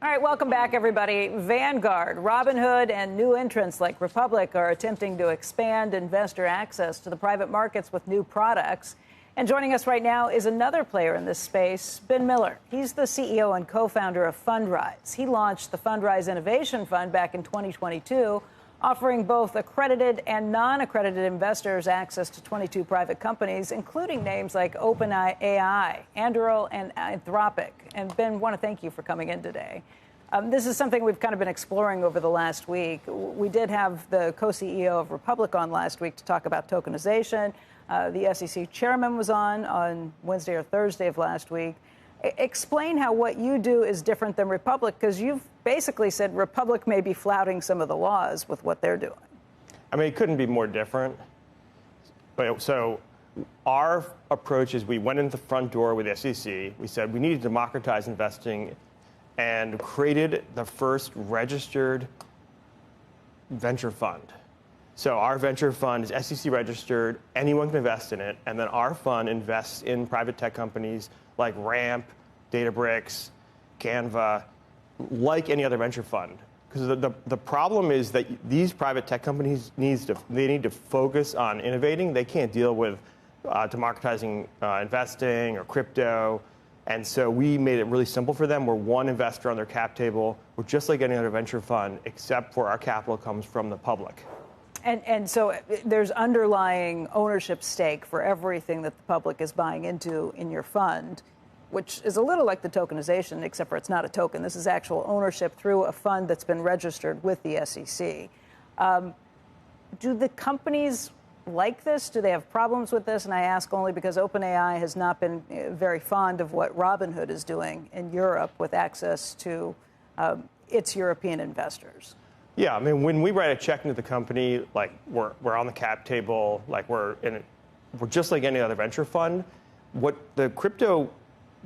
All right, welcome back, everybody. Vanguard, Robinhood, and new entrants like Republic are attempting to expand investor access to the private markets with new products. And joining us right now is another player in this space, Ben Miller. He's the CEO and co-founder of Fundrise. He launched the Fundrise Innovation Fund back in 2022, offering both accredited and non-accredited investors access to 22 private companies, including names like OpenAI, Anduril, and Anthropic. And Ben, I want to thank you for coming in today. This is something we've kind of been exploring over the last week. We did have the co-CEO of Republic on last week to talk about tokenization. The SEC chairman was on Wednesday or Thursday of last week. Explain how what you do is different than Republic, because you've basically said Republic may be flouting some of the laws with what they're doing. I mean, it couldn't be more different. But so our approach is we went in the front door with the SEC. We said we need to democratize investing and created the first registered venture fund. So our venture fund is SEC registered. Anyone can invest in it. And then our fund invests in private tech companies like Ramp, Databricks, Canva, like any other venture fund. Because the problem is that these private tech companies need to focus on innovating. They can't deal with democratizing investing or crypto. And so we made it really simple for them. We're one investor on their cap table. We're just like any other venture fund, except for our capital comes from the public. And so there's underlying ownership stake for everything that the public is buying into in your fund, which is a little like the tokenization, except for it's not a token. This is actual ownership through a fund that's been registered with the SEC. Do the companies like this? Do they have problems with this? And I ask only because OpenAI has not been very fond of what Robinhood is doing in Europe with access to its European investors. Yeah, I mean, when we write a check into the company, like we're on the cap table, like we're just like any other venture fund. What the crypto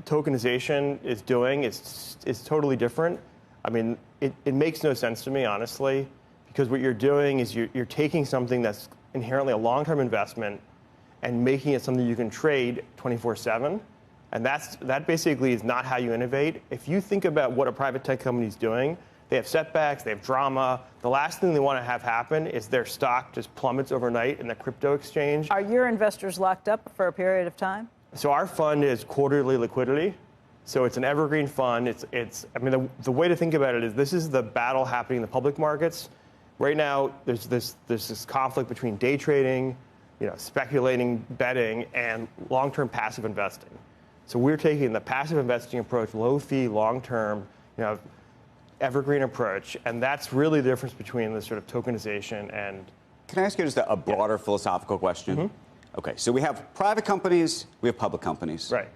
tokenization is doing is totally different. I mean, it makes no sense to me, honestly, because what you're doing is you're taking something that's inherently a long-term investment and making it something you can trade 24/7. And that basically is not how you innovate. If you think about what a private tech company is doing, they have setbacks, they have drama. The last thing they want to have happen is their stock just plummets overnight in the crypto exchange. Are your investors locked up for a period of time? So our fund is quarterly liquidity. So it's an evergreen fund. I mean, the way to think about it is this is the battle happening in the public markets. Right now, there's this conflict between day trading, speculating, betting, and long-term passive investing. So we're taking the passive investing approach, low fee, long-term, evergreen approach, and that's really the difference between the sort of tokenization and... Can I ask you just a broader philosophical question? Mm-hmm. Okay, so we have private companies, we have public companies. Right.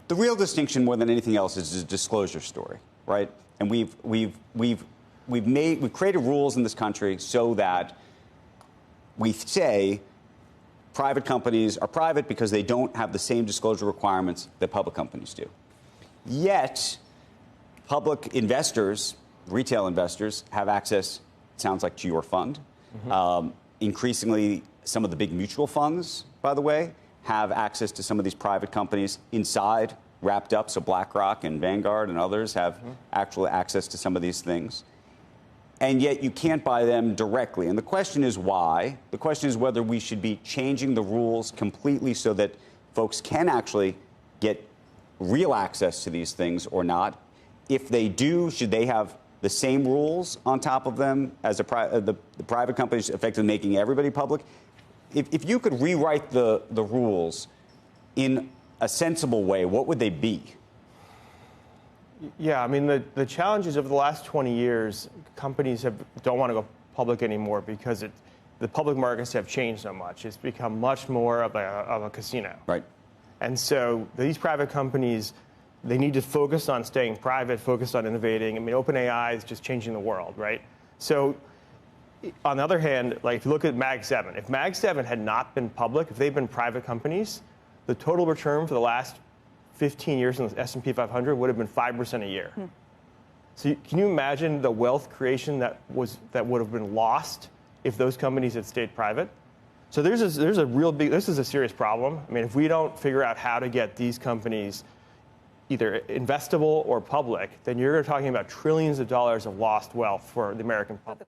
The real distinction more than anything else is a disclosure story, right? And we've created rules in this country so that we say private companies are private because they don't have the same disclosure requirements that public companies do. Yet, public investors, retail investors, have access, it sounds like, to your fund. Mm-hmm. Increasingly, some of the big mutual funds, by the way, have access to some of these private companies inside, wrapped up. So BlackRock and Vanguard and others have actual access to some of these things. And yet you can't buy them directly. And the question is why. The question is whether we should be changing the rules completely so that folks can actually get real access to these things or not. If they do, should they have the same rules on top of them as the private companies effectively making everybody public? If you could rewrite the rules in a sensible way, what would they be? Yeah, I mean, the challenges over the last 20 years, companies don't want to go public anymore because the public markets have changed so much. It's become much more of a casino. Right. And so these private companies, they need to focus on staying private, focus on innovating. I mean, OpenAI is just changing the world, right? So on the other hand, like if you look at Mag 7, if Mag 7 had not been public, if they'd been private companies, the total return for the last 15 years in the S&P 500 would have been 5% a year. So can you imagine the wealth creation that would have been lost if those companies had stayed private? So there's a real big, this is a serious problem. I mean, if we don't figure out how to get these companies either investable or public, then you're talking about trillions of dollars of lost wealth for the American public.